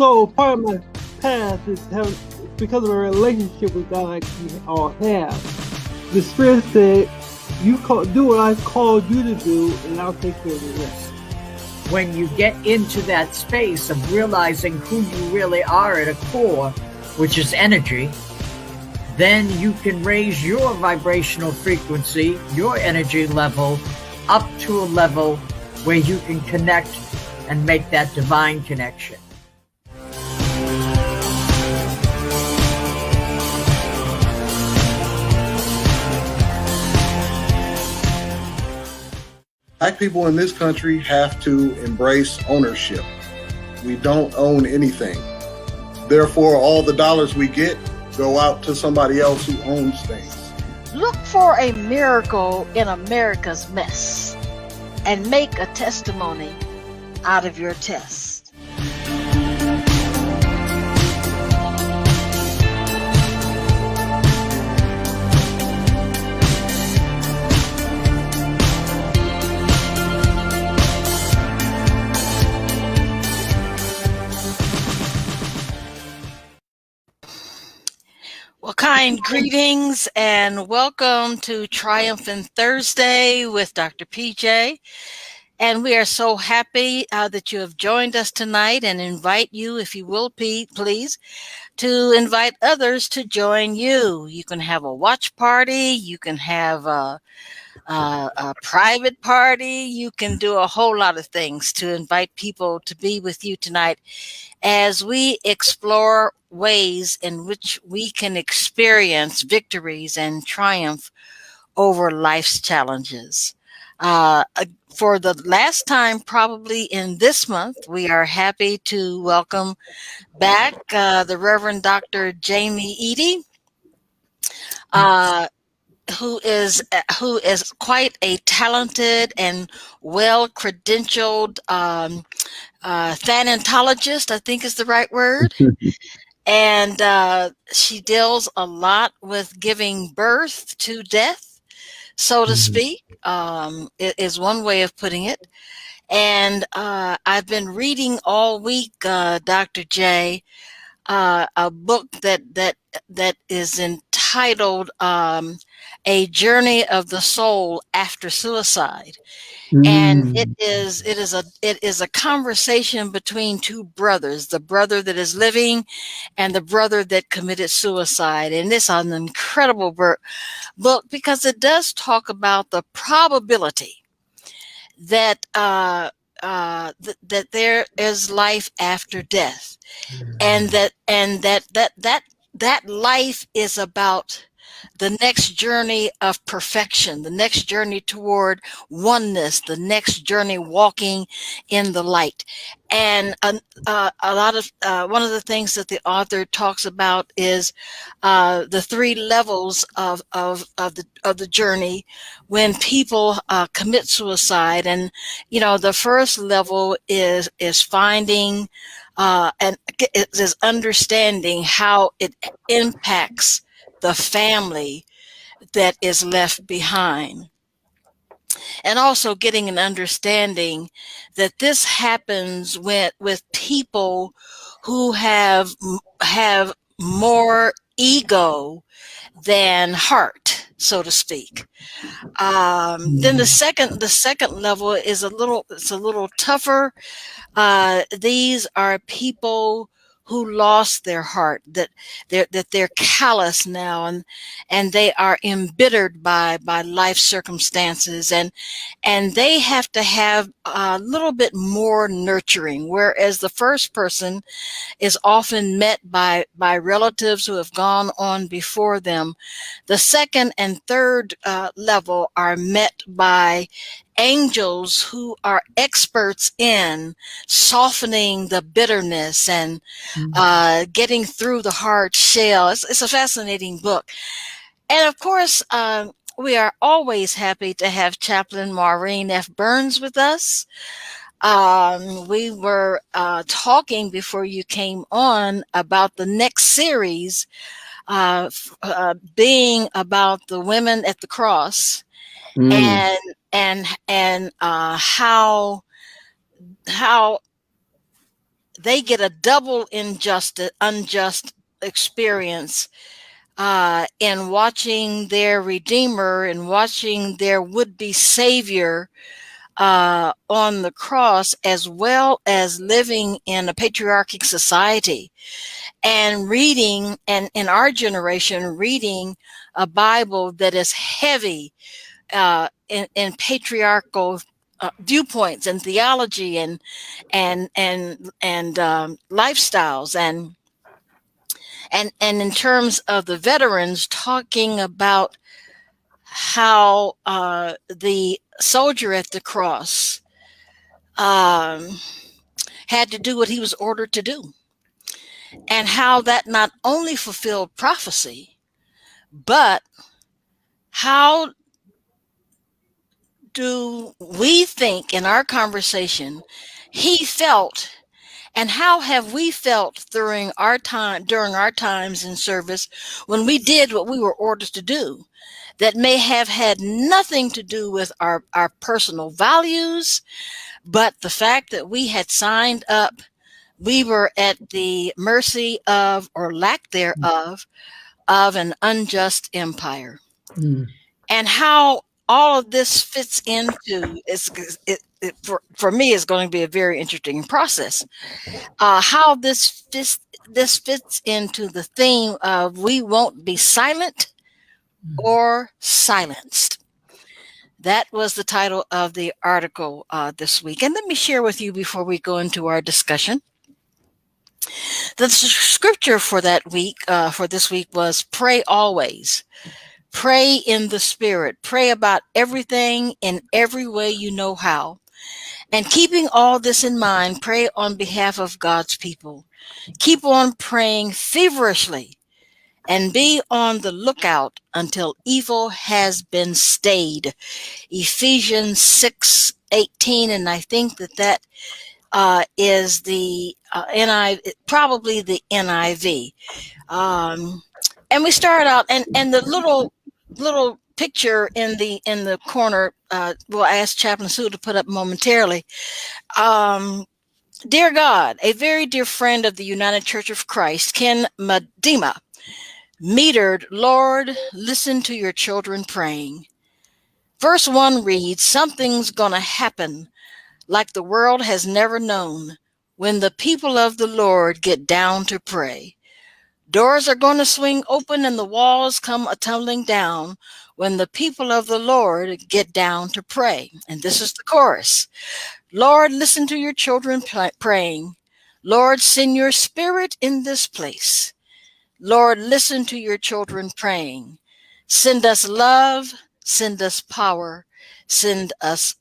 So part of my past is having, because of a relationship with God like we all have. The Spirit said, do what I've called you to do, and I'll take care of the rest. When you get into that space of realizing who you really are at a core, which is energy, then you can raise your vibrational frequency, your energy level, up to a level where you can connect and make that divine connection. Black people in this country have to embrace ownership. We don't own anything. Therefore, all the dollars we get go out to somebody else who owns things. Look for a miracle in America's mess and make a testimony out of your test. Well, kind greetings and welcome to Triumphant Thursday with Dr. PJ. And we are so happy that you have joined us tonight, and invite you, if you will, please, to invite others to join you. You can have a watch party. You can have a private party. You can do a whole lot of things to invite people to be with you tonight as we explore ways in which we can experience victories and triumph over life's challenges. For the last time, probably in this month, we are happy to welcome back the Reverend Dr. Jamie Eady, who is quite a talented and well-credentialed thanatologist, I think is the right word. And she deals a lot with giving birth to death, so to speak, is one way of putting it. And I've been reading all week, Dr. J, a book that is entitled A Journey of the Soul After Suicide. And it is a conversation between two brothers, the brother that is living and the brother that committed suicide. And it's an incredible book because it does talk about the probability that that there is life after death, and that life is about the next journey of perfection, the next journey toward oneness, the next journey walking in the light. And a lot of one of the things that the author talks about is the three levels of the journey when people commit suicide. And the first level is finding and it is understanding how it impacts the family that is left behind. And also getting an understanding that this happens with people who have more ego than heart, so to speak. Then the second level is a little tougher. These are people who lost their heart, that they're callous now, and they are embittered by life circumstances, and they have to have a little bit more nurturing, whereas the first person is often met by relatives who have gone on before them. The second and third level are met by angels who are experts in softening the bitterness and getting through the hard shell. It's a fascinating book. And of course, we are always happy to have Chaplain Maureen F. Burns with us. We were talking before you came on about the next series being about the women at the cross, and how they get a double unjust experience in watching their Redeemer and watching their would-be Savior on the cross, as well as living in a patriarchic society and reading, and in our generation, reading a Bible that is heavy in patriarchal viewpoints and theology and lifestyles, and in terms of the veterans, talking about how the soldier at the cross had to do what he was ordered to do, and how that not only fulfilled prophecy, but how do we think in our conversation he felt, and how have we felt during our times in service when we did what we were ordered to do, that may have had nothing to do with our personal values, but the fact that we had signed up, we were at the mercy of, or lack thereof, of an unjust empire. And how all of this fits into, for me, is going to be a very interesting process. How this fits into the theme of we won't be silent or silenced. That was the title of the article this week. And let me share with you before we go into our discussion. The scripture for that week, for this week, was pray always. Pray in the Spirit. Pray about everything in every way you know how. And keeping all this in mind, pray on behalf of God's people. Keep on praying feverishly and be on the lookout until evil has been stayed. Ephesians 6:18, and I think that is the probably the NIV. And we start out, and the little picture in the corner, we'll ask Chaplain Sue to put up momentarily. Dear God, a very dear friend of the United Church of Christ, Ken Medema, metered, Lord, listen to your children praying. Verse 1 reads, something's gonna happen like the world has never known when the people of the Lord get down to pray. Doors are going to swing open and the walls come a-tumbling down when the people of the Lord get down to pray. And this is the chorus. Lord, listen to your children praying. Lord, send your Spirit in this place. Lord, listen to your children praying. Send us love, send us power, send us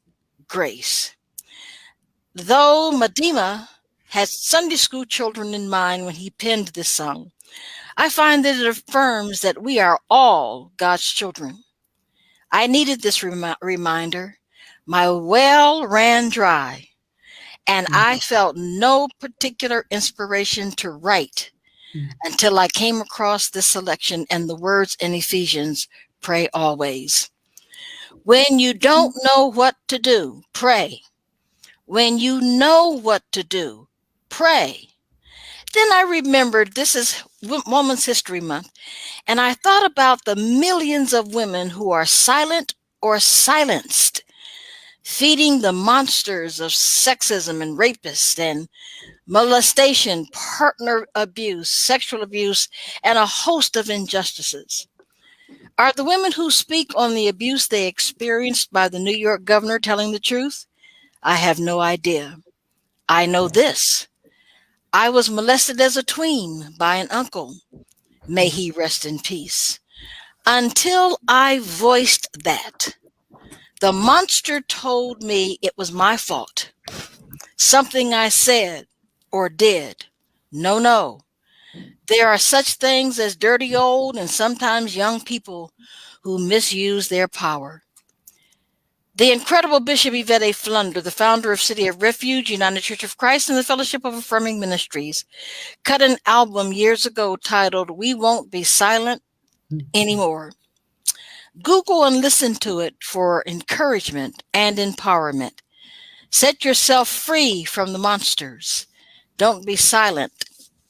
grace. Though Medema had Sunday school children in mind when he penned this song, I find that it affirms that we are all God's children. I needed this reminder. My well ran dry, and I felt no particular inspiration to write until I came across this selection and the words in Ephesians, pray always. When you don't know what to do, pray. When you know what to do, pray. Then I remembered this is Women's History Month, and I thought about the millions of women who are silent or silenced, feeding the monsters of sexism and rapists and molestation, partner abuse, sexual abuse, and a host of injustices. Are the women who speak on the abuse they experienced by the New York governor telling the truth? I have no idea. I know this. I was molested as a tween by an uncle. May he rest in peace. Until I voiced that, the monster told me it was my fault. Something I said or did. No. There are such things as dirty old and sometimes young people who misuse their power. The incredible Bishop Yvette A. Flunder, the founder of City of Refuge, United Church of Christ, and the Fellowship of Affirming Ministries, cut an album years ago titled, We Won't Be Silent Anymore. Google and listen to it for encouragement and empowerment. Set yourself free from the monsters. Don't be silent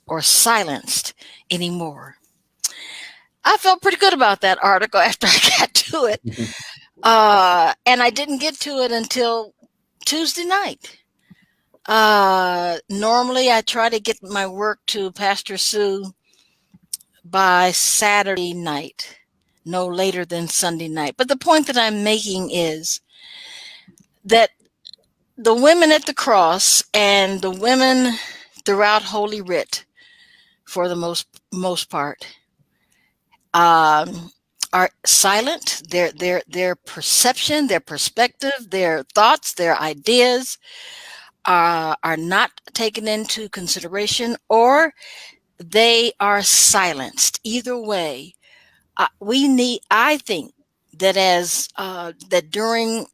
or silenced anymore. I felt pretty good about that article after I got to it. And I didn't get to it until Tuesday night. Normally I try to get my work to Pastor Sue by Saturday night, no later than Sunday night. But the point that I'm making is that the women at the cross and the women throughout Holy Writ, for the most part, are silent. Their perception, their perspective, their thoughts, their ideas are not taken into consideration, or they are silenced. Either way, I think that that during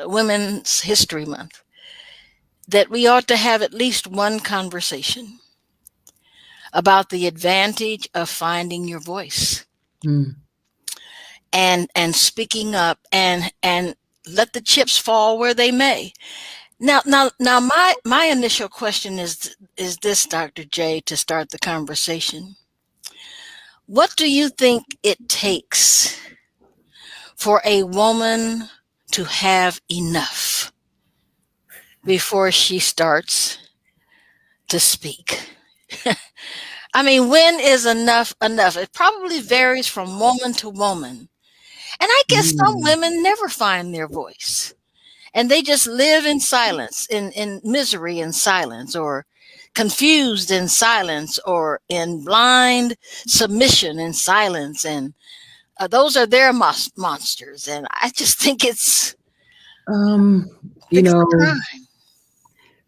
Women's History Month, that we ought to have at least one conversation about the advantage of finding your voice and speaking up and let the chips fall where they may. Now, my initial question is this, Dr. J, to start the conversation. What do you think it takes for a woman to have enough before she starts to speak? I mean, when is enough enough? It probably varies from woman to woman. And I guess some women never find their voice. And they just live in silence, in misery and silence, or confused in silence, or in blind submission in silence. And those are their monsters. And I just think it's,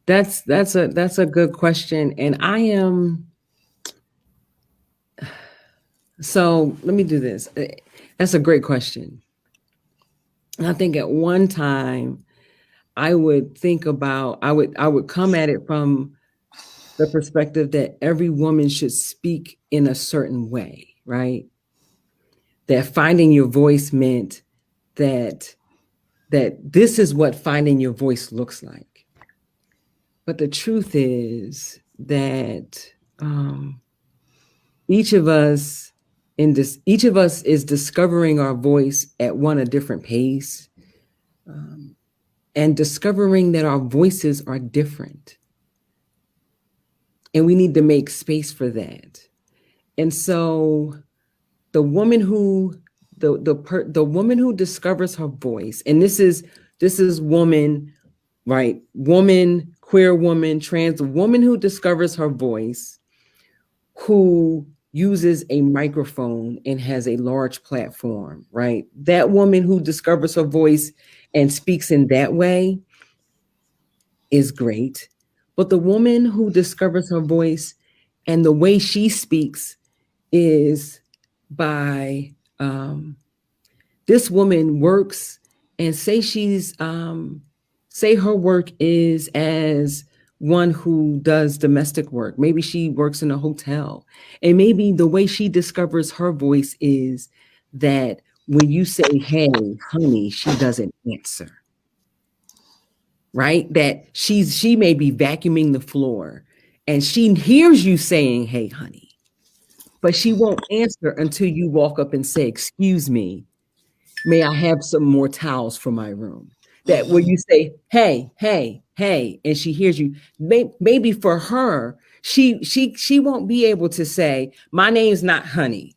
that's a good question. And so let me do this. That's a great question. And I think at one time I would come at it from the perspective that every woman should speak in a certain way, right? That finding your voice meant that this is what finding your voice looks like. But the truth is that each of us is discovering our voice at a different pace, and discovering that our voices are different. And we need to make space for that. And so the woman who discovers her voice, and this is woman, right? Woman, queer woman, trans woman who discovers her voice, who uses a microphone and has a large platform, right? That woman who discovers her voice and speaks in that way is great. But the woman who discovers her voice and the way she speaks is by, this woman works, and say her work is as one who does domestic work. Maybe she works in a hotel, and maybe the way she discovers her voice is that when you say, "Hey, honey," she doesn't answer, right? That she may be vacuuming the floor and she hears you saying, "Hey, honey," but she won't answer until you walk up and say, "Excuse me, may I have some more towels for my room?" That when you say, "Hey, hey, hey," and she hears you, maybe for her, she won't be able to say, "My name's not honey."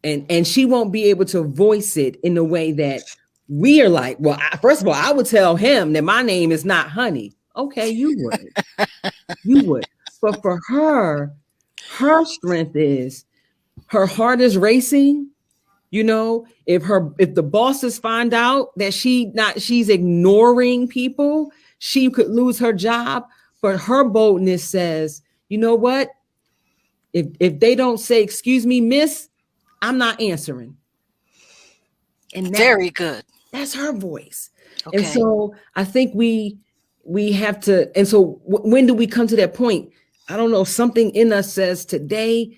And she won't be able to voice it in the way that we are like, well, first of all, I would tell him that my name is not honey. Okay, you would. But for her strength is her heart is racing. You know, if the bosses find out that she's ignoring people, she could lose her job. But her boldness says, you know what? If they don't say, "Excuse me, miss," I'm not answering. And very good. That's her voice. Okay. And so I think we have to, and so when do we come to that point? I don't know, something in us says today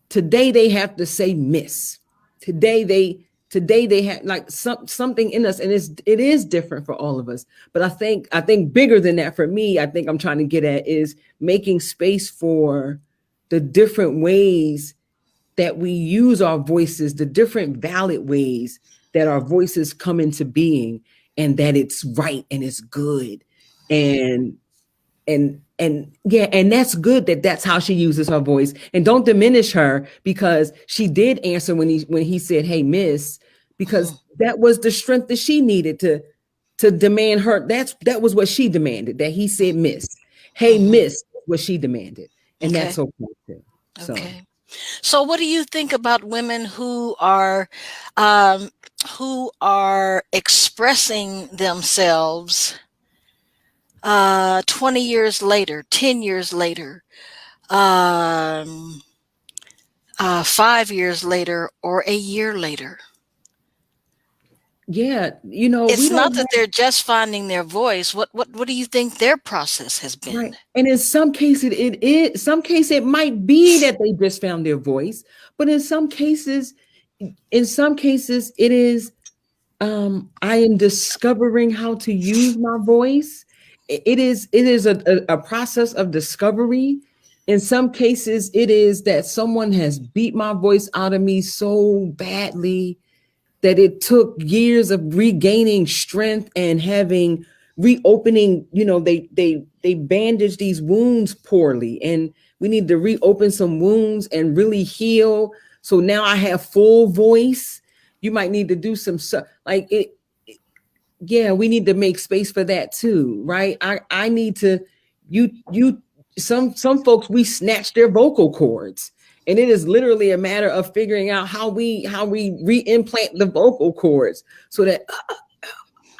they have to say miss. Today today they have like something in us, and it is different for all of us. But I think bigger than that for me, I think I'm trying to get at is making space for the different ways that we use our voices, the different valid ways that our voices come into being, and that it's right and it's good. And yeah, and that's good that that's how she uses her voice. And don't diminish her, because she did answer when he said, "Hey, miss," because that was the strength that she needed to demand her. That was what she demanded, that he said, "Miss." Hey, miss, what she demanded. And Okay. that's okay too. So. Okay. So what do you think about women who are expressing themselves 20 years later, 10 years later, 5 years later, or a year later? Yeah, you know, It's we not don't that they're just finding their voice. What do you think their process has been? right. And in some cases, it might be that they just found their voice, but in some cases, it is I am discovering how to use my voice. It is a process of discovery. In some cases, it is that someone has beat my voice out of me so badly that it took years of regaining strength and having reopening. You know, they bandage these wounds poorly, and we need to reopen some wounds and really heal. So now I have full voice. You might need to do some like it. Yeah, we need to make space for that too, right? I need to. You some folks, we snatch their vocal cords, and it is literally a matter of figuring out how we re-implant the vocal cords so that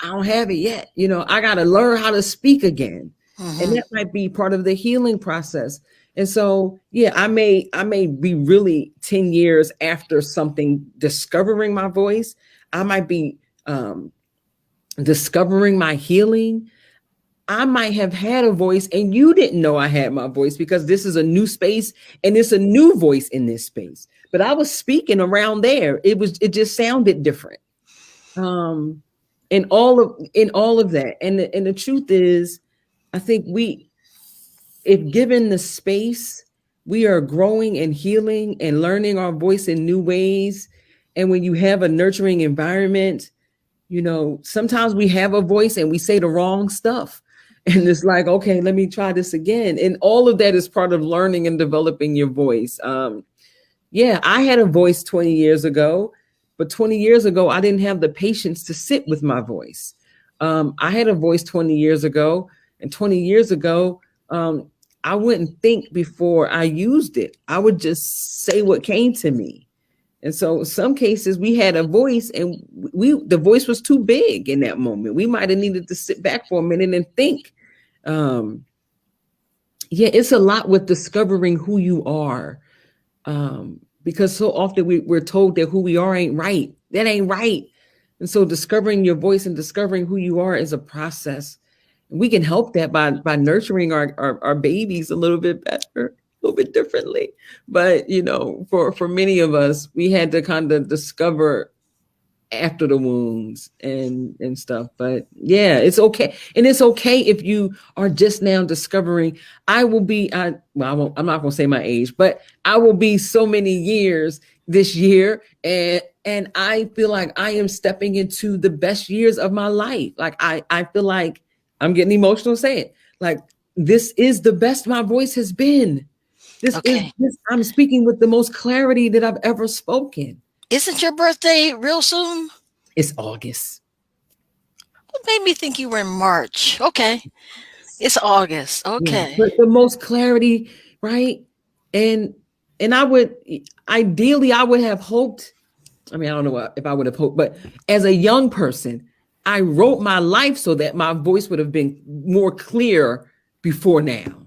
I don't have it yet. You know, I got to learn how to speak again. And that might be part of the healing process. And so, yeah, I may be really 10 years after something discovering my voice. I might be discovering my healing. I might have had a voice and you didn't know I had my voice, because this is a new space and it's a new voice in this space. But I was speaking around there. It just sounded different. In all of that. And the truth is, I think if given the space, we are growing and healing and learning our voice in new ways. And when you have a nurturing environment, you know, sometimes we have a voice and we say the wrong stuff. And it's like, okay, let me try this again. And all of that is part of learning and developing your voice. Yeah, I had a voice 20 years ago, but 20 years ago, I didn't have the patience to sit with my voice. I had a voice 20 years ago, and 20 years ago, I wouldn't think before I used it. I would just say what came to me. And so some cases we had a voice and the voice was too big in that moment. We might have needed to sit back for a minute and think. Yeah, it's a lot with discovering who you are. Because so often we're told that who we are ain't right. That ain't right. And so discovering your voice and discovering who you are is a process. We can help that by nurturing our babies a little bit better, a little bit differently. But, you know, for many of us, we had to kind of discover after the wounds and stuff. But yeah, it's okay. And it's okay if you are just now discovering. I'm not going to say my age, but I will be so many years this year. And I feel like I am stepping into the best years of my life. Like I feel like I'm getting emotional saying it. Like, this is the best my voice has been. I'm speaking with the most clarity that I've ever spoken. Isn't your birthday real soon? It's August. What made me think you were in March? Okay. It's August. Okay. Yeah, but the most clarity, right? And I would ideally, I would have hoped, I mean, I don't know if I would have hoped, but as a young person, I wrote my life so that my voice would have been more clear before now.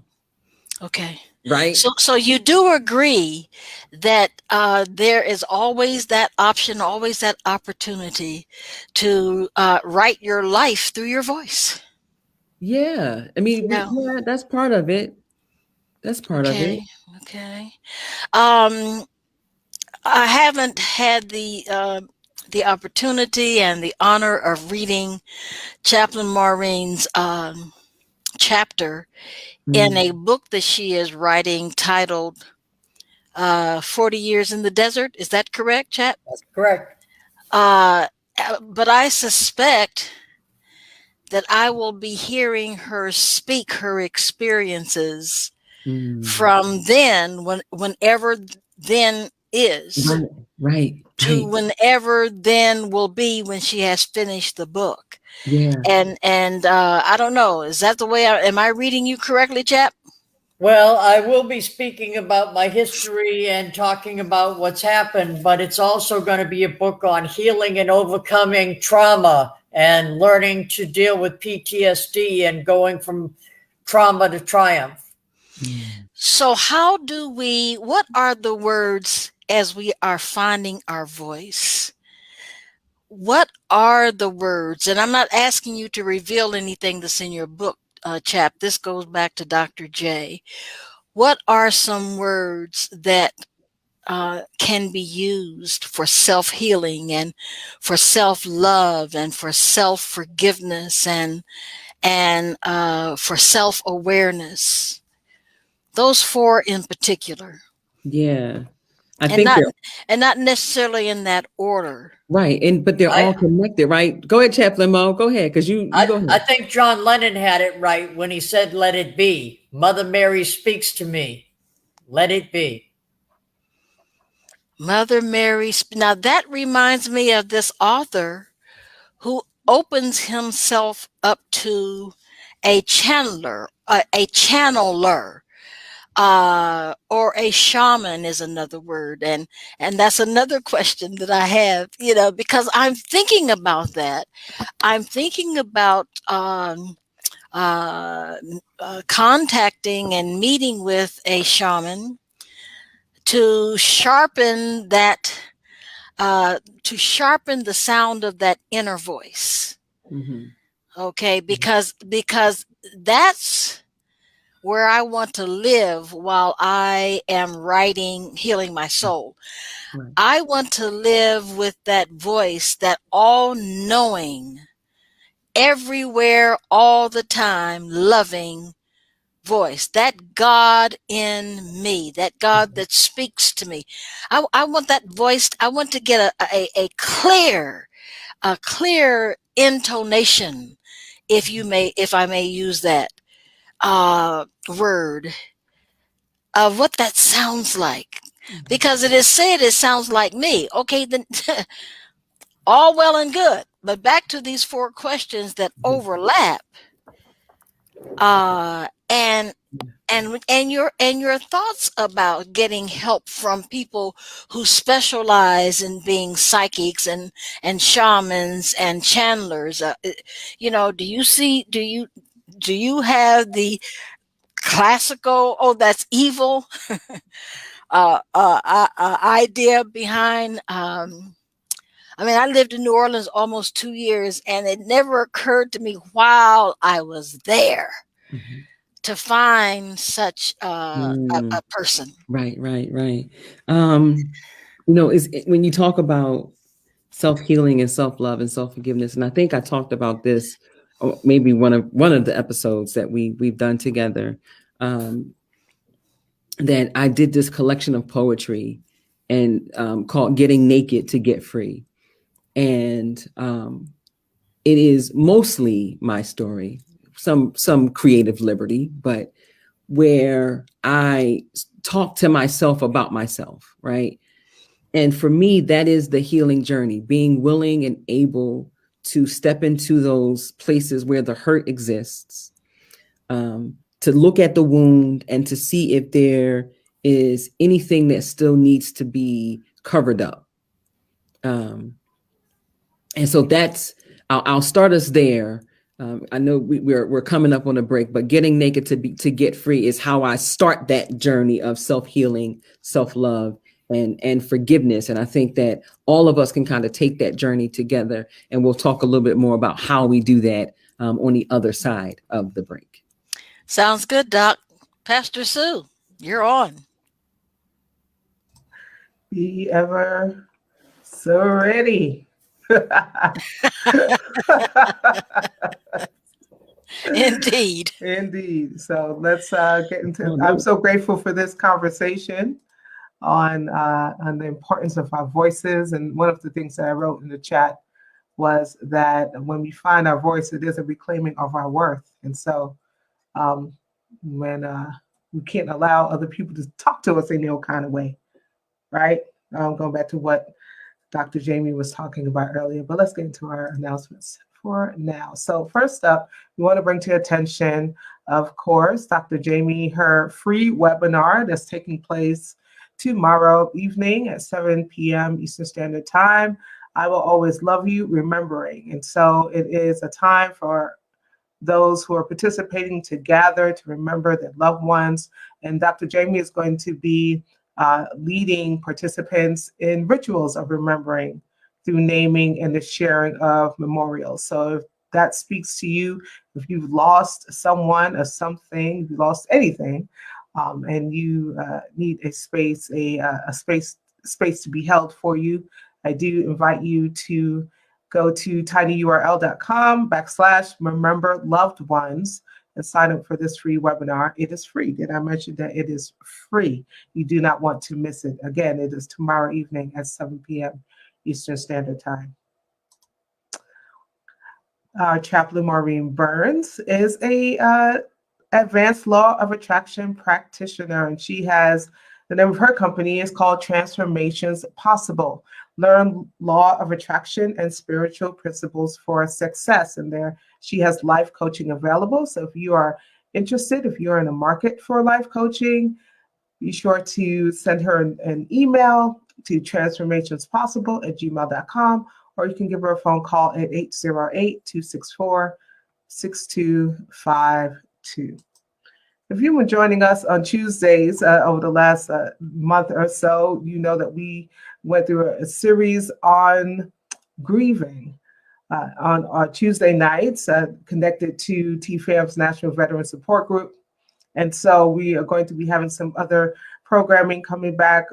Okay. Right. So you do agree that there is always that option, always that opportunity to write your life through your voice. Yeah. I mean, yeah, that's part of it. That's part of it. Okay. I haven't had the the opportunity and the honor of reading Chaplain Maureen's chapter in a book that she is writing titled 40 Years in the Desert. Is that correct, Chap? That's correct. But I suspect that I will be hearing her speak her experiences from then, whenever then is, right, to whenever then will be when she has finished the book. Yeah. And I don't know, is that the way am I reading you correctly, Chap? Well, I will be speaking about my history and talking about what's happened, but it's also going to be a book on healing and overcoming trauma and learning to deal with PTSD and going from trauma to triumph. So what are the words as we are finding our voice? What are the words? And I'm not asking you to reveal anything that's in your book, Chap. This goes back to Dr. J. What are some words that can be used for self-healing and for self-love and for self-forgiveness and for self-awareness? Those four in particular. Yeah. And not necessarily in that order. Right. But they're all connected, right? Go ahead, Chaplain Mo. Go ahead, because you go ahead. I think John Lennon had it right when he said, "Let it be. Mother Mary speaks to me. Let it be." Mother Mary. Now that reminds me of this author who opens himself up to a channeler, or a shaman is another word. And that's another question that I have, because I'm thinking about that. I'm thinking about contacting and meeting with a shaman to sharpen that, to sharpen the sound of that inner voice. Okay, because that's where I want to live while I am writing Healing My Soul. Right. I want to live with that voice, that all-knowing, everywhere, all the time, loving voice, that God in me, that God that speaks to me. I want that voice. I want to get a clear intonation, if I may use that word, of what that sounds like, because it is said it sounds like me. Okay, then all well and good, but back to these four questions that overlap, and your thoughts about getting help from people who specialize in being psychics and shamans and channelers. Do you have the classical, oh, that's evil idea behind? I lived in New Orleans almost 2 years, and it never occurred to me while I was there to find such a person. Right. When you talk about self-healing and self-love and self-forgiveness, and I think I talked about this, or maybe one of the episodes that we've done together, that I did this collection of poetry and called "Getting Naked to Get Free," and it is mostly my story, some creative liberty, but where I talk to myself about myself, right? And for me, that is the healing journey, being willing and able to step into those places where the hurt exists, to look at the wound and to see if there is anything that still needs to be covered up. And so I'll start us there. I know we're coming up on a break, but getting naked to get free is how I start that journey of self-healing, self-love, and forgiveness. And I think that all of us can kind of take that journey together, and we'll talk a little bit more about how we do that on the other side of the break. Sounds good, Doc. Pastor Sue, you're on. Be ever so ready. Indeed. Indeed. So let's get into. Oh, I'm no. so grateful for this conversation on the importance of our voices. And one of the things that I wrote in the chat was that when we find our voice, it is a reclaiming of our worth. And so when we can't allow other people to talk to us in no kind of way, right? Going back to what Dr. Jamie was talking about earlier, but let's get into our announcements for now. So first up, we want to bring to your attention, of course, Dr. Jamie, her free webinar that's taking place tomorrow evening at 7 p.m. Eastern Standard Time. I will always love you, remembering. And so it is a time for those who are participating to gather to remember their loved ones. And Dr. Jamie is going to be leading participants in rituals of remembering through naming and the sharing of memorials. So if that speaks to you, if you've lost someone or something, if you lost anything, and you need a space, space to be held for you, I do invite you to go to tinyurl.com/remember loved ones and sign up for this free webinar. It is free. Did I mention that it is free? You do not want to miss it. Again, it is tomorrow evening at 7 p.m. Eastern Standard Time. Our chaplain Maureen Burns is a advanced law of attraction practitioner, and she has, the name of her company is called Transformations Possible. Learn law of attraction and spiritual principles for success. And there she has life coaching available. So if you are interested, if you're in the market for life coaching, be sure to send her an email to transformationspossible@gmail.com, or you can give her a phone call at 808-264-6252. If you've been joining us on Tuesdays over the last month or so, you know that we went through a series on grieving on our Tuesday nights, connected to TFAM's National Veteran Support Group. And so we are going to be having some other programming coming back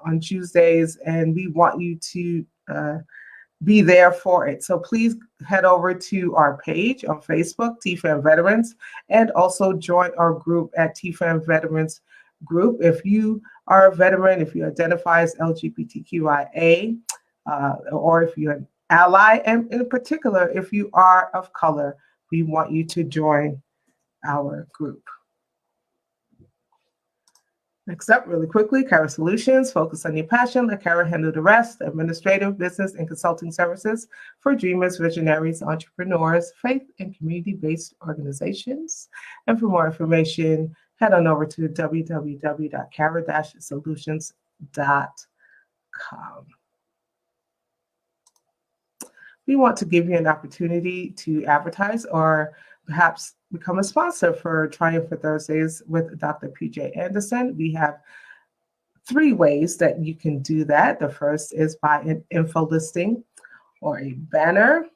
on Tuesdays, and we want you to be there for it. So please head over to our page on Facebook, TFAM Veterans, and also join our group at TFAM Veterans Group. If you are a veteran, if you identify as LGBTQIA, or if you're an ally, and in particular, if you are of color, we want you to join our group. Next up, really quickly, Cara Solutions. Focus on your passion. Let Cara handle the rest. Administrative, business, and consulting services for dreamers, visionaries, entrepreneurs, faith, and community-based organizations. And for more information, head on over to www.cara-solutions.com. We want to give you an opportunity to advertise or perhaps become a sponsor for Triumph for Thursdays with Dr. PJ Anderson. We have 3 ways that you can do that. The first is by an info listing or a banner. I'm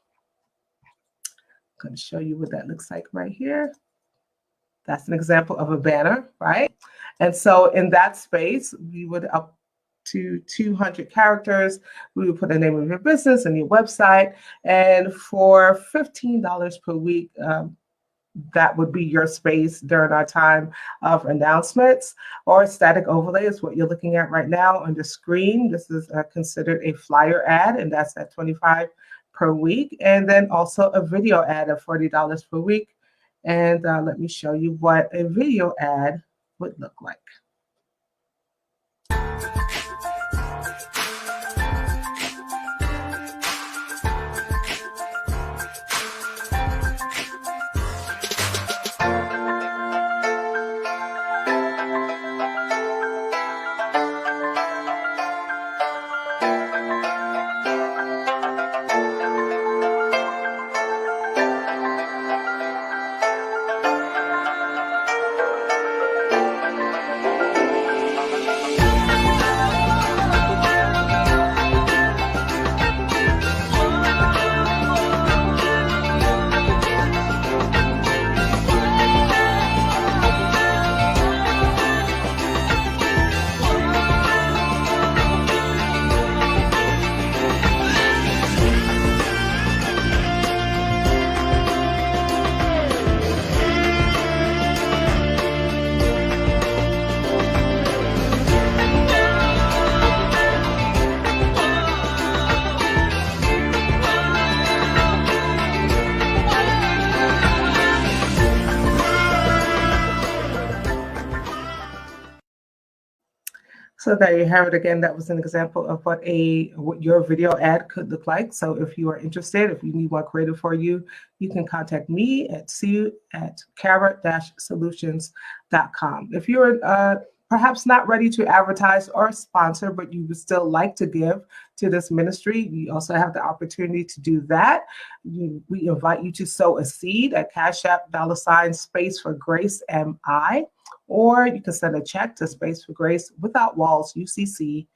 going to show you what that looks like right here. That's an example of a banner, right? And so in that space, we would up to 200 characters. We would put the name of your business and your website. And for $15 per week, that would be your space during our time of announcements. Or static overlay is what you're looking at right now on the screen. This is considered a flyer ad, and that's at $25 per week. And then also a video ad of $40 per week. And let me show you what a video ad would look like. So there you have it again. That was an example of what your video ad could look like. So if you are interested, if you need one created for you, you can contact me at sue@carrot-solutions.com. If you're perhaps not ready to advertise or sponsor, but you would still like to give to this ministry, you also have the opportunity to do that. We invite you to sow a seed at Cash App $space for Grace MI. Or you can send a check to Space for Grace Without Walls, UCC,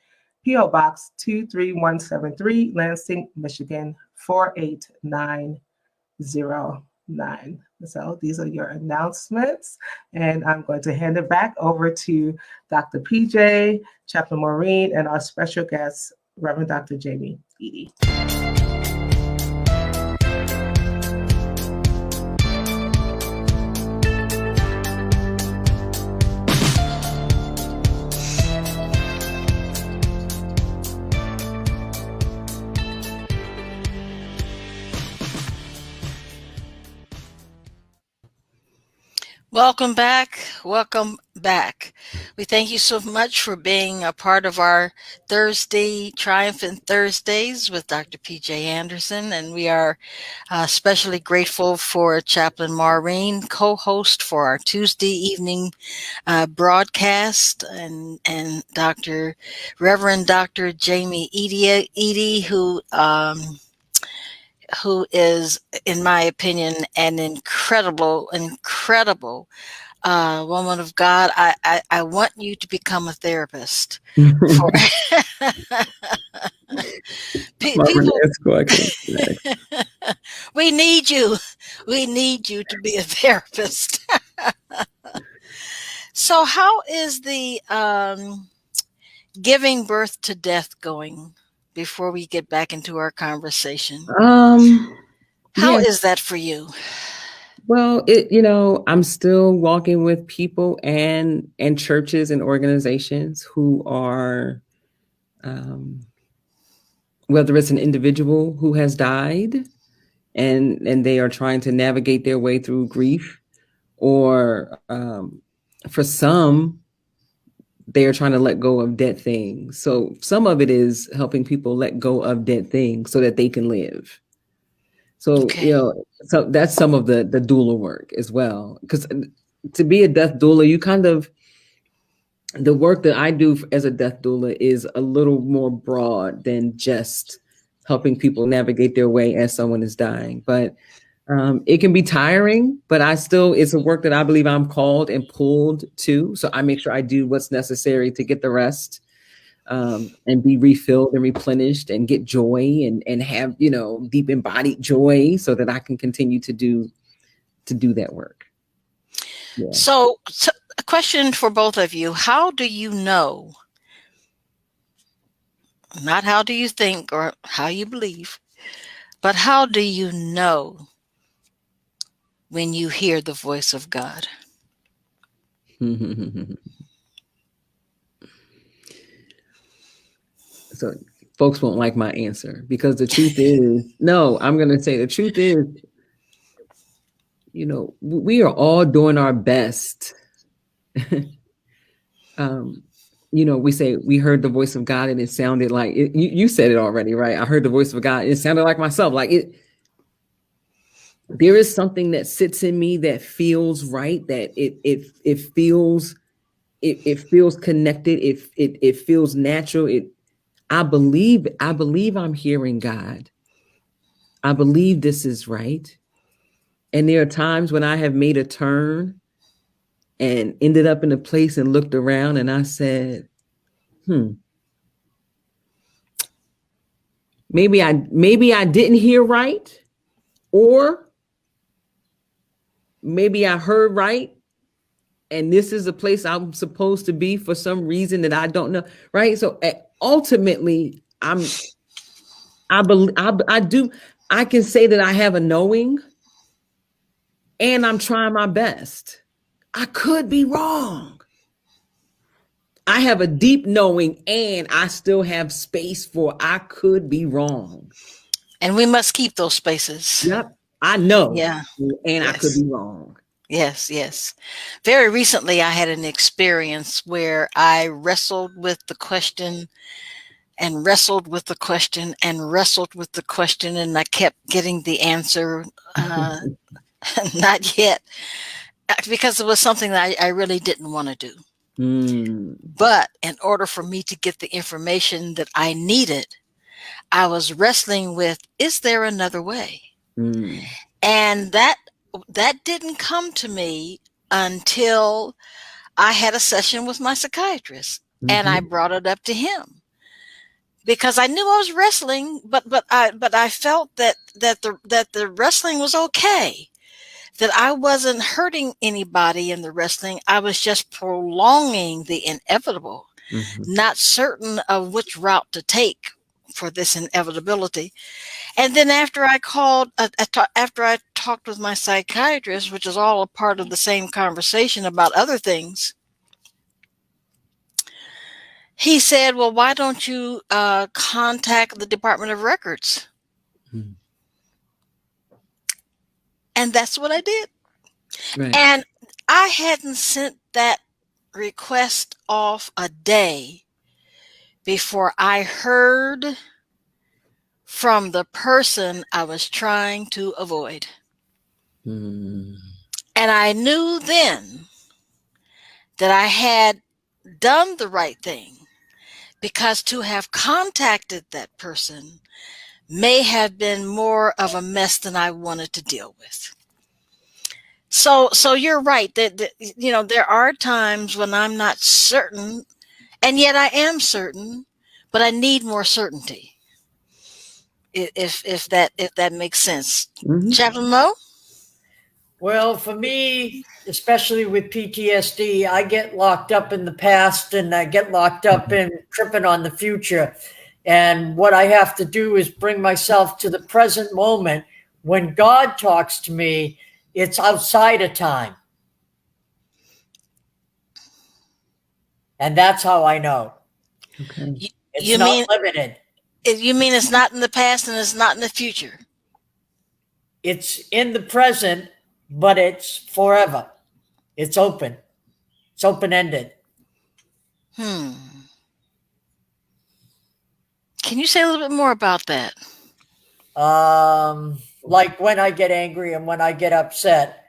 P.O. Box 23173, Lansing, Michigan 48909. So these are your announcements. And I'm going to hand it back over to Dr. PJ, Chaplain Maureen, and our special guest, Reverend Dr. Jamie Eady. Welcome back. Welcome back. We thank you so much for being a part of our Thursday, Triumphant Thursdays with Dr. PJ Anderson. And we are especially grateful for Chaplain Maureen, co-host for our Tuesday evening broadcast, and Reverend Dr. Jamie Eady, who is, in my opinion, an incredible woman of God. I want you to become a therapist. We need you. We need you to be a therapist. So how is the giving birth to death going? Before we get back into our conversation, how is that for you? Well, I'm still walking with people and churches and organizations who are, whether it's an individual who has died and they are trying to navigate their way through grief, or for some, they are trying to let go of dead things. So some of it is helping people let go of dead things so that they can live. So, okay. So that's some of the doula work as well. Because to be a death doula, the work that I do as a death doula is a little more broad than just helping people navigate their way as someone is dying. But it can be tiring, but it's a work that I believe I'm called and pulled to. So I make sure I do what's necessary to get the rest, and be refilled and replenished and get joy and have, deep embodied joy so that I can continue to do that work. Yeah. So a question for both of you. How do you know? Not how do you think or how you believe, but how do you know when you hear the voice of God? So folks won't like my answer, because the truth is, I'm going to say the truth is, we are all doing our best. We say we heard the voice of God and it sounded like it, you said it already, right? I heard the voice of God. It sounded like myself. Like there is something that sits in me that feels right, that it feels connected. It feels natural. I believe I'm hearing God. I believe this is right. And there are times when I have made a turn and ended up in a place and looked around and I said, maybe I didn't hear right, or maybe I heard right, and this is a place I'm supposed to be for some reason that I don't know, right? So ultimately, I can say that I have a knowing, and I'm trying my best. I could be wrong. I have a deep knowing, and I still have space for I could be wrong. And we must keep those spaces. Yep. I know. Yeah. And yes. I could be wrong. Yes, yes. Very recently, I had an experience where I wrestled with the question and wrestled with the question and wrestled with the question, and I kept getting the answer, not yet, because it was something that I really didn't want to do. Mm, But in order for me to get the information that I needed, I was wrestling with, is there another way? mm, And that didn't come to me until I had a session with my psychiatrist, and I mhm, brought it up to him because I knew I was wrestling, but I felt that the wrestling was okay, that I wasn't hurting anybody in the wrestling. I was just prolonging the inevitable, mhm. not certain of which route to take for this inevitability. And then after I called, after I talked with my psychiatrist, which is all a part of the same conversation about other things, he said, "Well, why don't you contact the Department of Records?" Mm. And that's what I did. Right. And I hadn't sent that request off a day before I heard from the person I was trying to avoid. Mm, And I knew then that I had done the right thing, because to have contacted that person may have been more of a mess than I wanted to deal with. So you're right that there are times when I'm not certain, and yet I am certain, but I need more certainty. If that makes sense, mhm. Chaplain Mo. Well, for me, especially with PTSD, I get locked up in the past and I get locked up in tripping on the future. And what I have to do is bring myself to the present moment. When God talks to me, it's outside of time. And that's how I know. Okay. It's You not mean limited. you mean it's not in the past and it's not in the future? It's in the present, but it's forever. It's open. It's open-ended. Can you say a little bit more about that? Like when I get angry and when I get upset,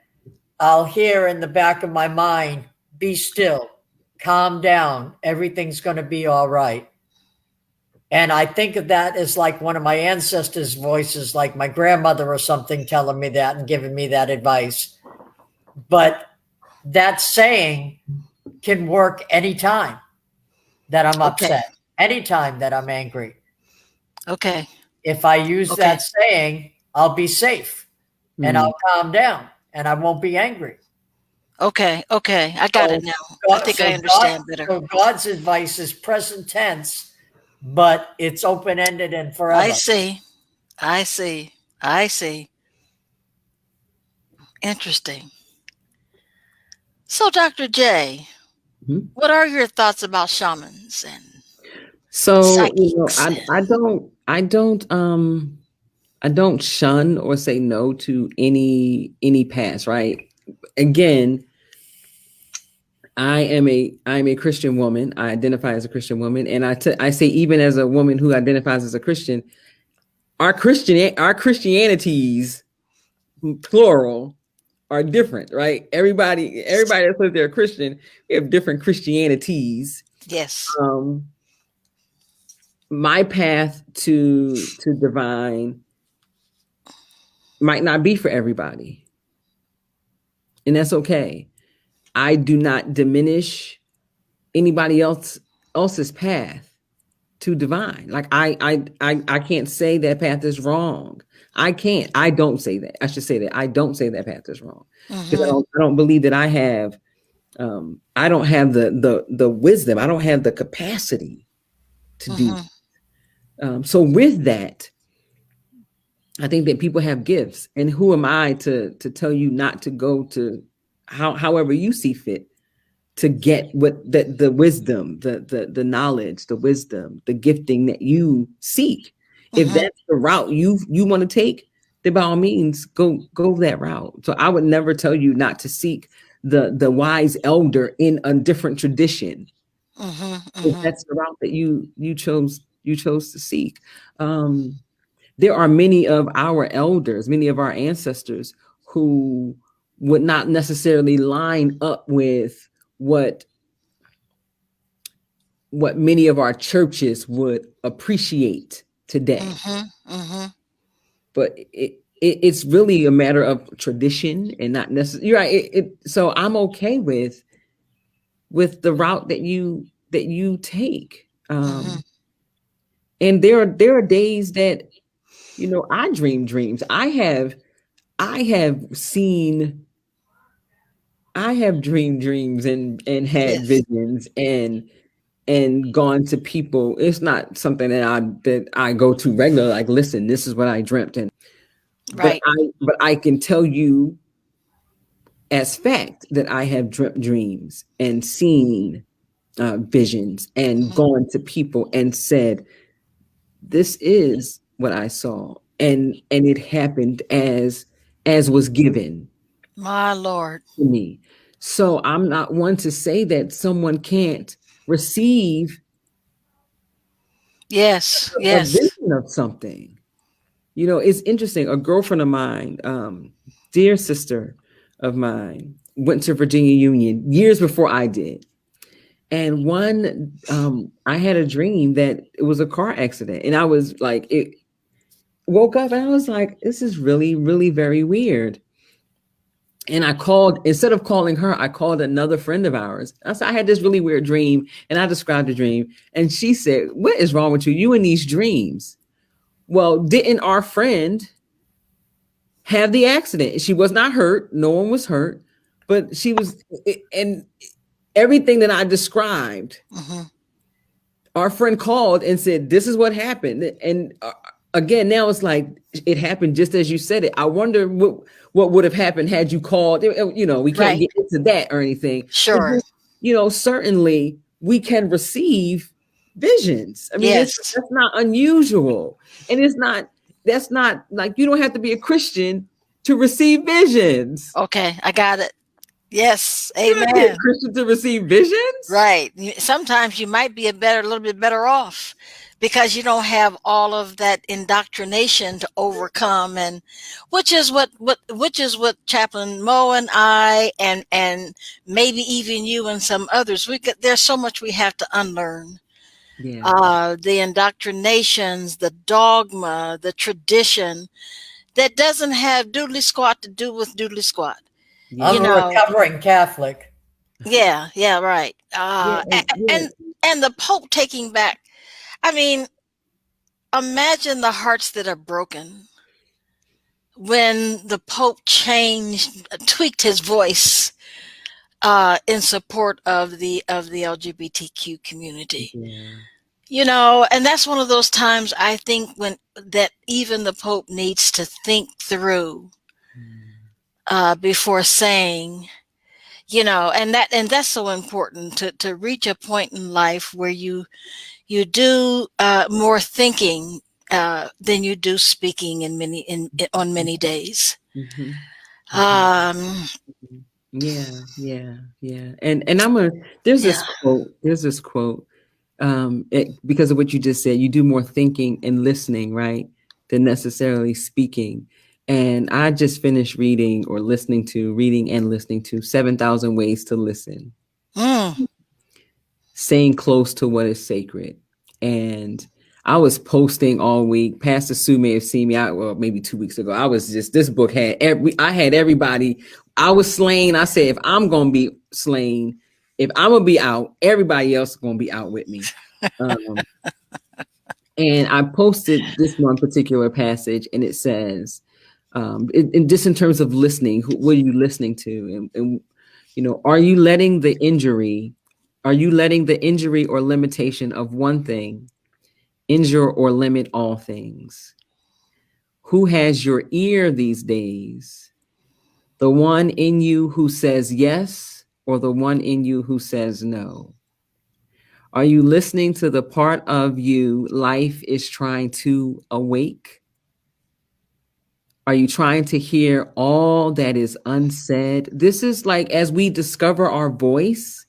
I'll hear in the back of my mind, be still, calm down, everything's going to be all right. And I think of that as like one of my ancestors' voices, like my grandmother or something telling me that and giving me that advice. But that saying can work anytime that I'm upset, anytime that I'm angry. Okay. If I use Okay. that saying, I'll be safe and Mm. I'll calm down and I won't be angry. Okay. I got it now. I think I understand better. So God's advice is present tense, but it's open-ended and forever. I see. Interesting. So, Dr. J, Mhm. what are your thoughts about shamans and So, psychics? I don't shun or say no to any past, right? Again, I'm a Christian woman. I identify as a Christian woman, and I say, even as a woman who identifies as a Christian, our Christianities, plural, are different, right? Everybody that says they're a Christian, we have different Christianities. Yes. My path to divine might not be for everybody, and that's okay. I do not diminish anybody else's path to divine. Like I can't say that path is wrong. I can't. I don't say that. I should say that I don't say that path is wrong, because I don't believe that I have. I don't have the wisdom. I don't have the capacity to do. So with that, I think that people have gifts, and who am I to tell you not to go to however you see fit to get what the wisdom, the knowledge, the wisdom, the gifting that you seek. If that's the route you want to take, then by all means go that route. So I would never tell you not to seek the wise elder in a different tradition. If that's the route that you chose to seek. There are many of our elders, many of our ancestors who would not necessarily line up with what many of our churches would appreciate today. But it's really a matter of tradition and not necessarily. You're right. So I'm okay with the route that you take. And there are days that, you know, I dream dreams. I have dreamed dreams and had visions and gone to people. It's not something that I go to regular, like, listen, this is what I dreamt. And Right. But I can tell you as fact that I have dreamt dreams and seen visions and gone to people and said, this is what I saw. And it happened as was given. My Lord. To me. So I'm not one to say that someone can't receive a vision of something. You know, it's interesting. A girlfriend of mine, dear sister of mine, went to Virginia Union years before I did. And I had a dream that it was a car accident. And I was like, woke up and I was like, this is really, really very weird. And I called, instead of calling her, I called another friend of ours. I said, I had this really weird dream, and I described the dream. And she said, what is wrong with you? You and these dreams. Well, didn't our friend have the accident? She was not hurt. No one was hurt, but she was, and everything that I described, our friend called and said, this is what happened. And again, now it's like, it happened just as you said it. I wonder what would have happened had you called. You know, we can't get into that or anything. Sure. But, you know, certainly we can receive visions. I mean, that's not unusual. And that's not like, you don't have to be a Christian to receive visions. Okay, I got it. Yes, amen. You're a Christian to receive visions? Right. Sometimes you might be a little bit better off, because you don't have all of that indoctrination to overcome, and which is what Chaplain Mo and I and maybe even you and some others, there's so much we have to unlearn. The indoctrinations, the dogma, the tradition that doesn't have doodly squat to do with doodly squat. I'm a recovering Catholic. Yeah, right. And the Pope taking back. I mean, imagine the hearts that are broken when the Pope tweaked his voice in support of the LGBTQ community. You know, and that's one of those times I think that even the Pope needs to think through before saying, you know, and that's so important to reach a point in life where you do more thinking than you do speaking on many days. Yeah. And there's this quote, because of what you just said, you do more thinking and listening, right, than necessarily speaking. And I just finished reading and listening to 7,000 Ways to Listen. Staying close to what is sacred. And I was posting all week. Pastor Sue may have seen me out, maybe 2 weeks ago. This book had everybody. I was slain. I said, if I'm going to be slain, if I'm going to be out, everybody else is going to be out with me. And I posted this one particular passage, and it says, just in terms of listening, what are you listening to? And you know, are you letting the injury or limitation of one thing injure or limit all things? Who has your ear these days? The one in you who says yes, or the one in you who says no? Are you listening to the part of you life is trying to awake? Are you trying to hear all that is unsaid? This is like as we discover our voice,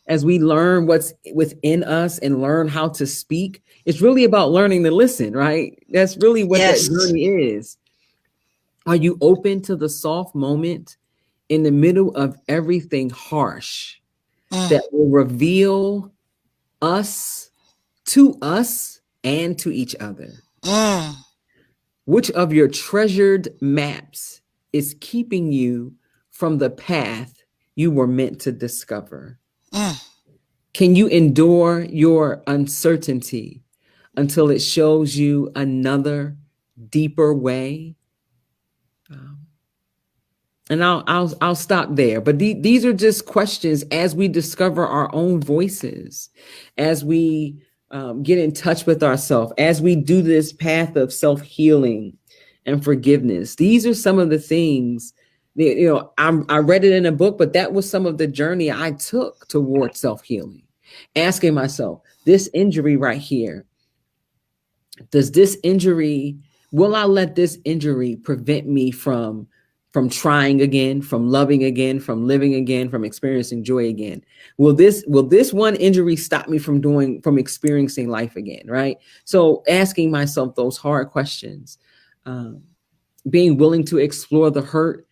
as we learn what's within us and learn how to speak, it's really about learning to listen, right? That's really what that Yes. journey is. Are you open to the soft moment in the middle of everything harsh that will reveal us to us and to each other? Mm. Which of your treasured maps is keeping you from the path you were meant to discover? Mm. Can you endure your uncertainty until it shows you another deeper way? And I'll stop there. But these are just questions as we discover our own voices, as we get in touch with ourselves, as we do this path of self-healing and forgiveness. These are some of the things that, you know, I read it in a book, but that was some of the journey I took toward self-healing. Asking myself, this injury right here, will I let this injury prevent me from trying again, from loving again, from living again, from experiencing joy again? Will this one injury stop me from experiencing life again, right? So asking myself those hard questions, being willing to explore the hurt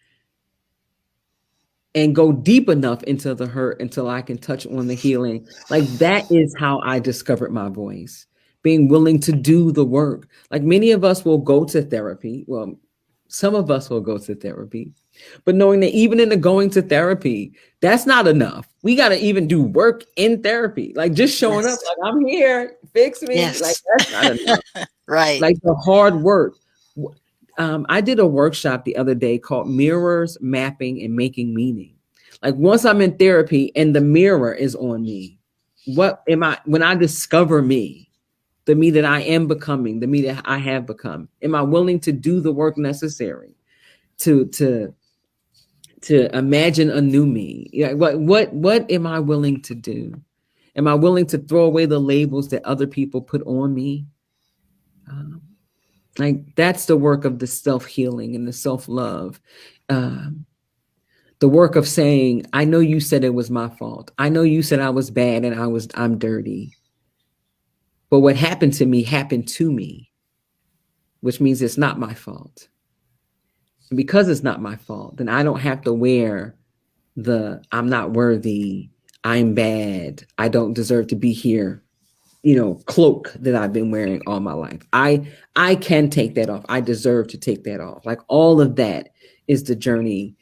and go deep enough into the hurt until I can touch on the healing. Like that is how I discovered my voice. Being willing to do the work. Like many of us will go to therapy. Well, some of us will go to therapy, but knowing that even in the going to therapy, that's not enough. We got to even do work in therapy. Like just showing up, like I'm here, fix me. Yes. Like that's not enough. Right. Like the hard work. I did a workshop the other day called Mirrors, Mapping, and Making Meaning. Like once I'm in therapy and the mirror is on me, when I discover me, the me that I am becoming, the me that I have become, am I willing to do the work necessary to imagine a new me? What am I willing to do? Am I willing to throw away the labels that other people put on me? Like that's the work of the self-healing and the self-love. The work of saying, I know you said it was my fault. I know you said I was bad and I'm dirty. But what happened to me, which means it's not my fault. And because it's not my fault, then I don't have to wear I'm not worthy, I'm bad, I don't deserve to be here, cloak that I've been wearing all my life. I can take that off. I deserve to take that off. Like all of that is the journey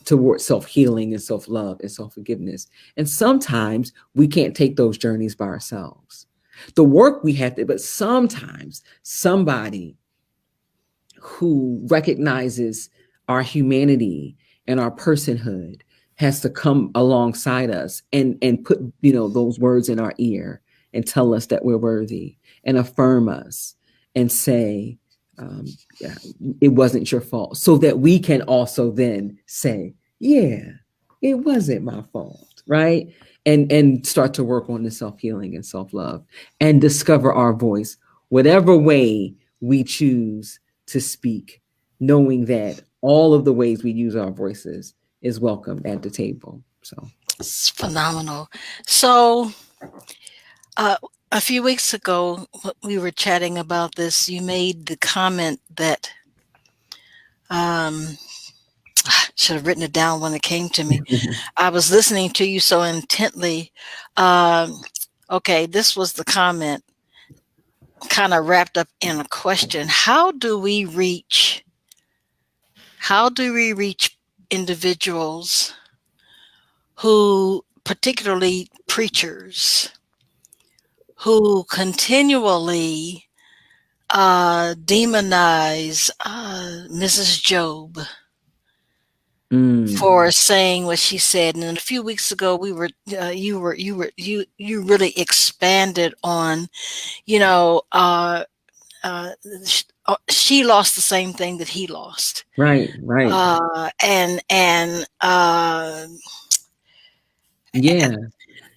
towards self-healing and self-love and self-forgiveness. And sometimes we can't take those journeys by ourselves. The work we have to, but sometimes somebody who recognizes our humanity and our personhood has to come alongside us and put, those words in our ear and tell us that we're worthy and affirm us and say, it wasn't your fault, so that we can also then say, yeah, it wasn't my fault, right? And start to work on the self-healing and self-love and discover our voice, whatever way we choose to speak, knowing that all of the ways we use our voices is welcome at the table. So it's phenomenal. So a few weeks ago, we were chatting about this. You made the comment that I should have written it down when it came to me. I was listening to you so intently. Okay, this was the comment, kind of wrapped up in a question. How do we reach individuals who, particularly preachers, who continually demonize Mrs. Job for saying what she said? And a few weeks ago, you really expanded on, she lost the same thing that he lost. Right.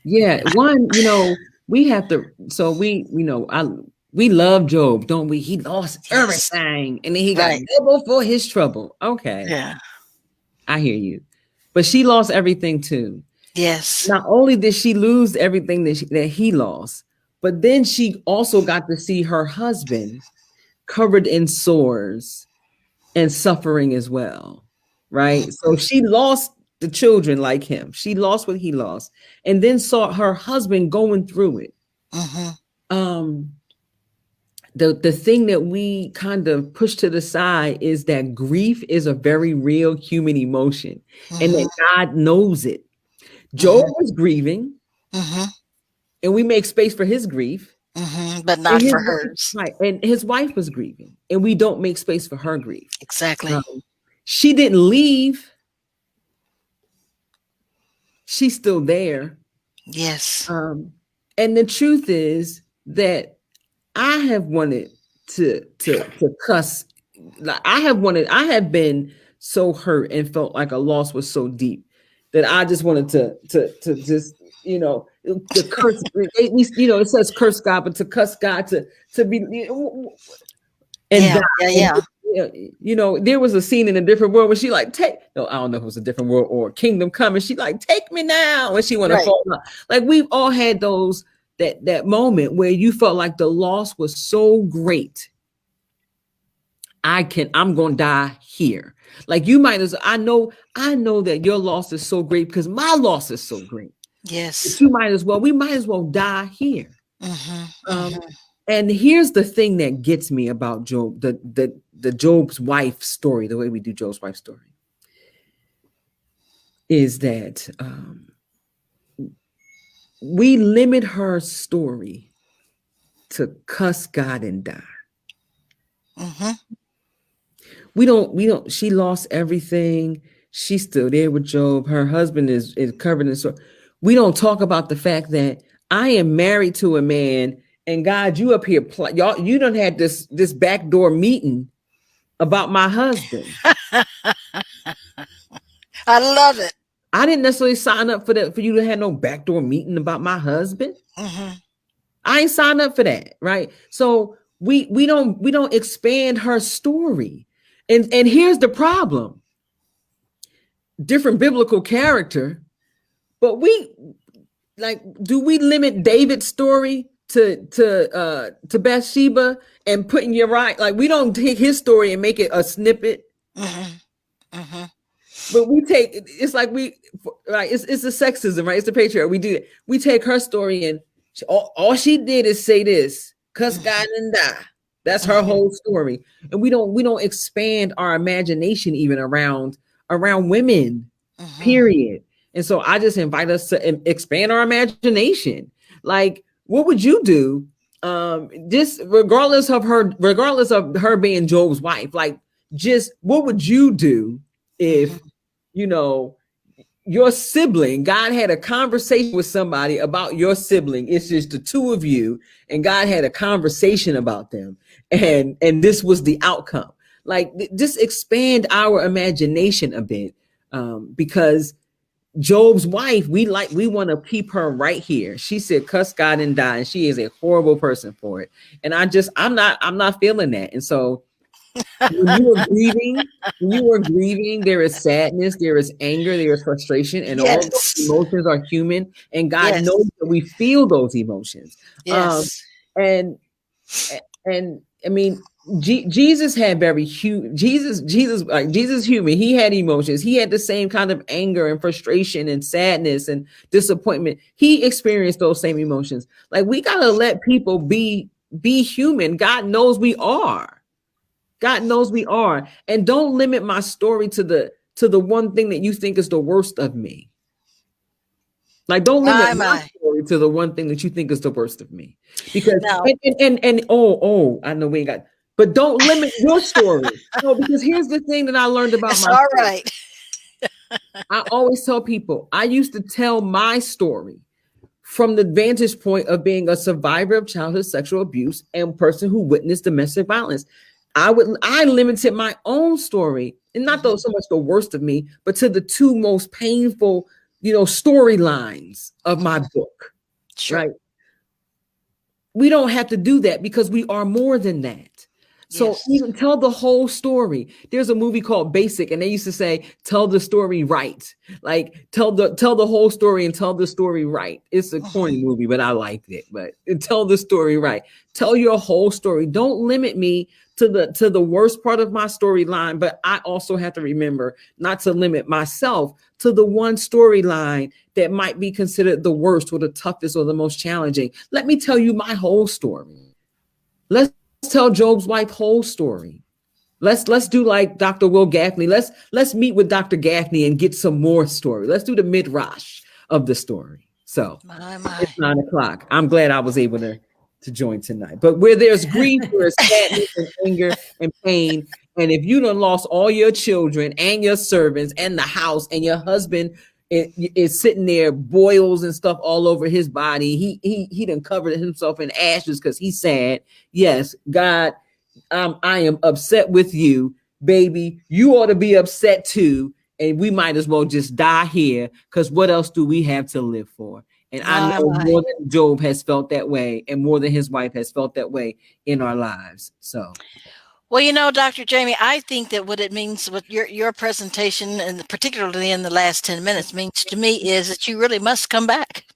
Yeah. One, we have to, so we, We love Job, don't we? He lost Yes. everything, and then he got Right. double for his trouble. Okay, Yeah. I hear you. But she lost everything too. Yes. Not only did she lose everything that he lost, but then she also got to see her husband covered in sores and suffering as well, right? So she lost the children like him. She lost what he lost, and then saw her husband going through it. Mm-hmm. The thing that we kind of push to the side is that grief is a very real human emotion, and that God knows it. Job was grieving, Mm-hmm. and we make space for his grief. Mm-hmm. But not And for his hers. Right. And his wife was grieving, and we don't make space for her grief. Exactly. She didn't leave. She's still there. Yes. And the truth is that I have wanted to cuss. Like I have been so hurt and felt like a loss was so deep that I just wanted to just, to curse. At least, it says curse God, but to cuss God, to be, and Yeah. die. Yeah. There was a scene in A Different World where she I don't know if it was A Different World or Kingdom Come, and she take me now, and she want to fall out. Like we've all had those that moment where you felt like the loss was so great. I'm gonna die here. Like you might as I know that your loss is so great because my loss is so great. Yes. We might as well die here. Mm-hmm. And here's the thing that gets me about Job, the Job's wife story, the way we do Job's wife story, is that we limit her story to cuss God and die. Mm-hmm. We don't, she lost everything. She's still there with Job. Her husband is covered in sores. We don't talk about the fact that I am married to a man, and God, you up here, y'all, you done had this backdoor meeting about my husband. I love it. I didn't necessarily sign up for that, for you to have no backdoor meeting about my husband. Mm-hmm. I ain't signed up for that, right? So we don't expand her story. And here's the problem. Different biblical character, but do we limit David's story to Bathsheba and putting Uriah? Like we don't take his story and make it a snippet. Mm-hmm. Mm-hmm. But we take it's like it's the sexism, right? It's the patriarchy. We do it. We take her story and all she did is say this, cuss God and die. That's her whole story. And we don't expand our imagination even around women, period. And so I just invite us to expand our imagination. Like, what would you do? Just regardless of her being Job's wife, like just what would you do if your sibling, God had a conversation with somebody about your sibling. It's just the two of you, and God had a conversation about them, and this was the outcome. Like, just expand our imagination a bit, because Job's wife, we want to keep her right here. She said, "Cuss God and die," and she is a horrible person for it. And I'm not feeling that. And so, when you are grieving, there is sadness, there is anger, there is frustration, and all those emotions are human. And God knows that we feel those emotions. Yes. And I mean, Jesus had Jesus human. He had emotions. He had the same kind of anger and frustration and sadness and disappointment. He experienced those same emotions. Like, we gotta let people be human. God knows we are. God knows we are. And don't limit my story to the one thing that you think is the worst of me. Like, don't limit my story to the one thing that you think is the worst of me. Because I know we ain't got, but don't limit your story. No, because here's the thing that I learned about myself. All right. I always tell people, I used to tell my story from the vantage point of being a survivor of childhood sexual abuse and a person who witnessed domestic violence. I limited my own story, and not so much the worst of me, but to the two most painful, storylines of my book. Sure. Right. we don't have to do that because we are more than that. So Yes. even tell the whole story. There's a movie called Basic, and they used to say, tell the story right. Like tell the whole story and tell the story right. It's a corny movie, but I liked it. But tell the story right. Tell your whole story. Don't limit me to the worst part of my storyline, but I also have to remember not to limit myself to the one storyline that might be considered the worst or the toughest or the most challenging. Let me tell you my whole story. Let's tell Job's wife whole story. Let's do like Dr. Will Gaffney. Let's meet with Dr. Gaffney and get some more story. Let's do the midrash of the story. So My. it's 9:00. I'm glad I was able to join tonight. But where there's grief, there's sadness and anger and pain. And if you done lost all your children and your servants and the house, and your husband is sitting there, boils and stuff all over his body, he done covered himself in ashes because he's sad. Yes, God, I am upset with you, baby. You ought to be upset too. And we might as well just die here, because what else do we have to live for? And I know more than Job has felt that way, and more than his wife has felt that way in our lives. So, well, you know, Dr. Jamie, I think that what it means with your presentation, and particularly in the last 10 minutes, means to me is that you really must come back.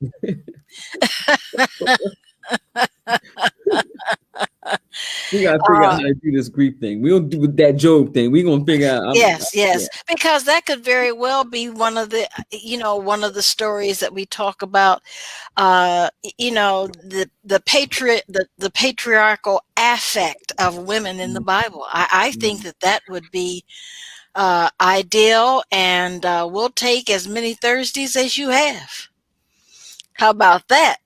We gotta figure out how to do this grief thing. We don't do that Job thing. We're gonna figure out. Yes, because that could very well be one of the stories that we talk about. The patriarchal affect of women in the Bible. I think that would be ideal, and we'll take as many Thursdays as you have. How about that?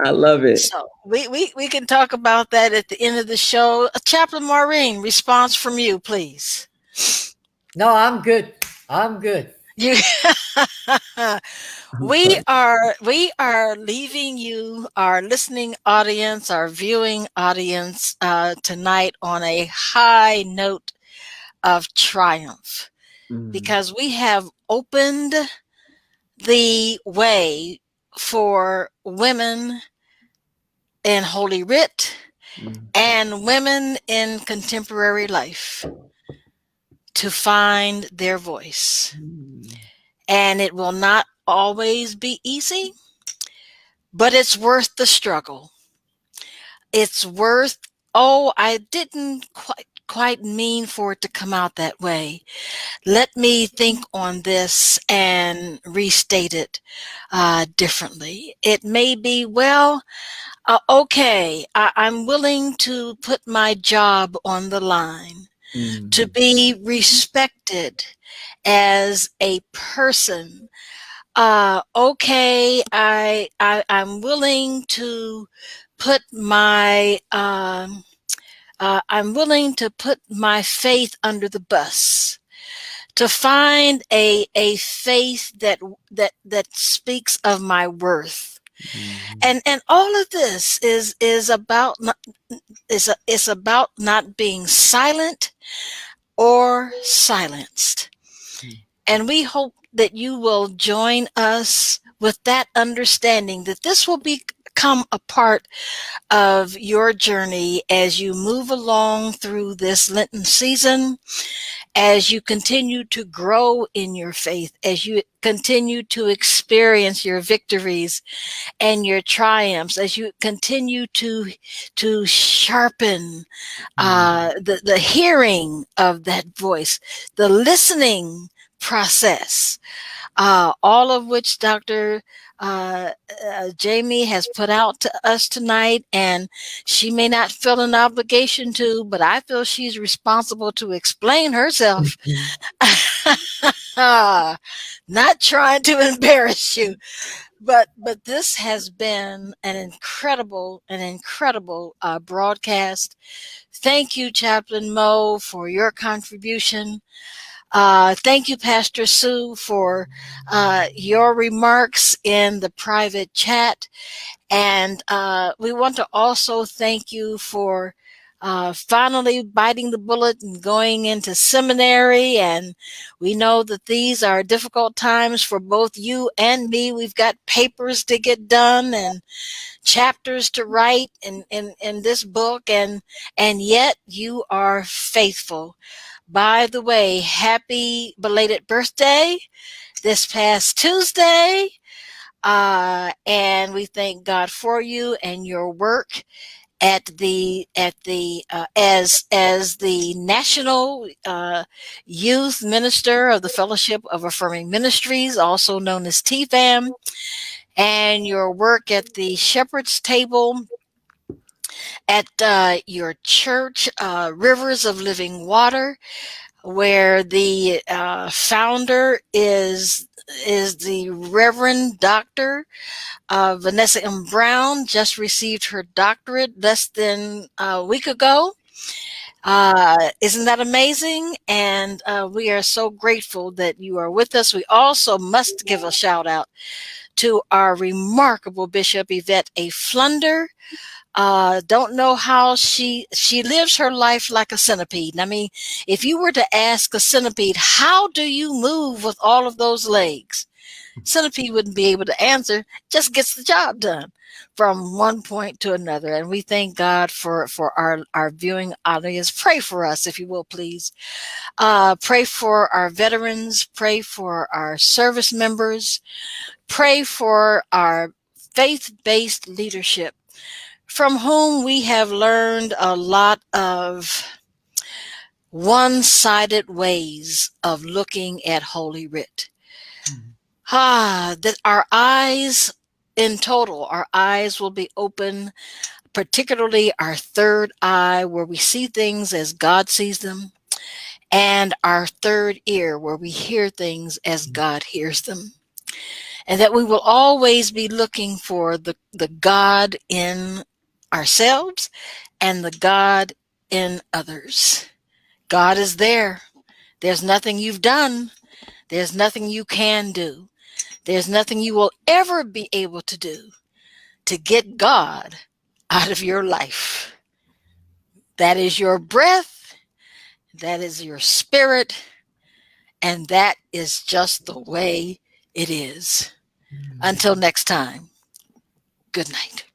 I love it. So we can talk about that at the end of the show. Chaplain Maureen, response from you, please. No, I'm good. I'm good. You we are leaving you, our listening audience, our viewing audience, tonight on a high note of triumph, because we have opened the way for women in Holy Writ and women in contemporary life to find their voice. And it will not always be easy, but it's worth the struggle. It's worth, I didn't quite mean for it to come out that way. Let me think on this and restate it differently. It may be, okay, I'm willing to put my job on the line to be respected as a person. Okay, I'm willing to put my faith under the bus, to find a faith that speaks of my worth. And all of this is about not being silent or silenced. And we hope that you will join us with that understanding, that this will become a part of your journey as you move along through this Lenten season, as you continue to grow in your faith, as you continue to experience your victories and your triumphs, as you continue to sharpen the hearing of that voice, the listening process, all of which Dr. Jamie has put out to us tonight, and she may not feel an obligation to, but I feel she's responsible to explain herself. Not trying to embarrass you, but this has been an incredible broadcast. Thank you, Chaplain Mo, for your contribution. Thank you, Pastor Sue, for your remarks in the private chat. And we want to also thank you for finally biting the bullet and going into seminary. And we know that these are difficult times for both you and me. We've got papers to get done and chapters to write in this book, and yet you are faithful. By the way, happy belated birthday this past Tuesday. And we thank God for you and your work at the as the national youth minister of the Fellowship of Affirming Ministries, also known as TFAM, and your work at the Shepherd's Table at your church, Rivers of Living Water, where the founder is the Reverend Dr. Vanessa M. Brown. Just received her doctorate less than a week ago. Isn't that amazing? And we are so grateful that you are with us. We also must give a shout out to our remarkable Bishop Yvette A. Flunder. Don't know how she lives her life like a centipede. I mean, if you were to ask a centipede, how do you move with all of those legs? Centipede wouldn't be able to answer, just gets the job done from one point to another. And we thank God for our viewing audience. Pray for us, if you will, please. Pray for our veterans, pray for our service members, pray for our faith-based leadership, from whom we have learned a lot of one-sided ways of looking at Holy Writ. That our eyes, in total, our eyes will be open, particularly our third eye, where we see things as God sees them, and our third ear, where we hear things as God hears them. And that we will always be looking for the God in ourselves and the God in others. God is there. There's nothing you've done. There's nothing you can do. There's nothing you will ever be able to do to get God out of your life. That is your breath. That is your spirit. And that is just the way it is. Until next time, good night.